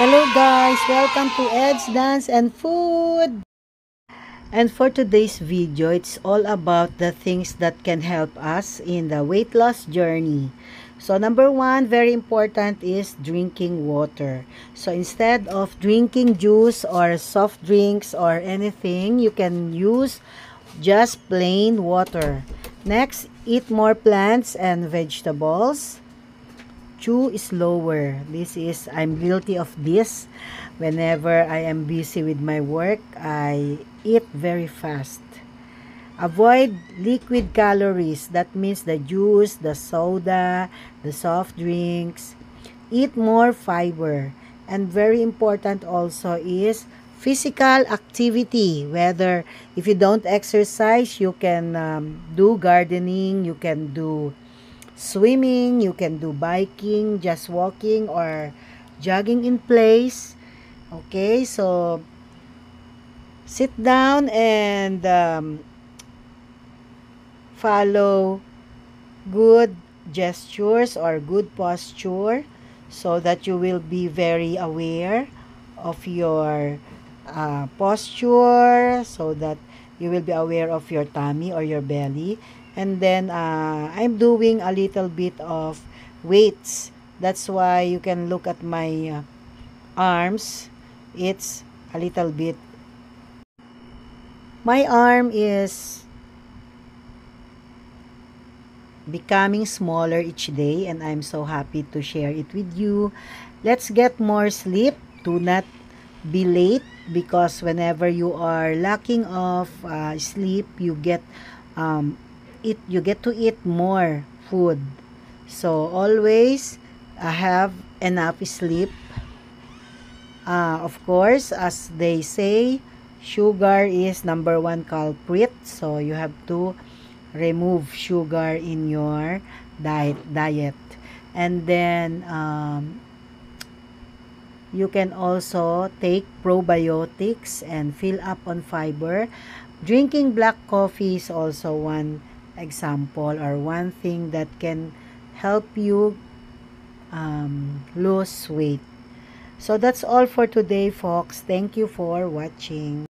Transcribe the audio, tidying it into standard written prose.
Hello guys, welcome to Ed's Dance and Food. And for today's video, it's all about the things that can help us in the weight loss journey. So number one, very important, is drinking water. So instead of drinking juice or soft drinks or anything, you can use just plain water. Next, eat more plants and vegetables. Chew slower. I'm guilty of this. Whenever I am busy with my work, I eat very fast. Avoid liquid calories. That means the juice, the soda, the soft drinks. Eat more fiber. And very important also is physical activity. Whether if you don't exercise, you can do gardening, you can do swimming, you can do biking, just walking or jogging in place. Okay, so sit down and follow good gestures or good posture so that you will be very aware of your posture, so that you will be aware of your tummy or your belly. And then I'm doing a little bit of weights. That's why you can look at my arms. It's a little bit. My arm is becoming smaller each day, and I'm so happy to share it with you. Let's get more sleep. Do not be late, because whenever you are lacking of sleep, you get to eat more food. So always have enough sleep. Of course, as they say, sugar is number one culprit. So you have to remove sugar in your diet. And then you can also take probiotics and fill up on fiber. Drinking black coffee is also one example or one thing that can help you lose weight. So that's all for today, folks. Thank you for watching.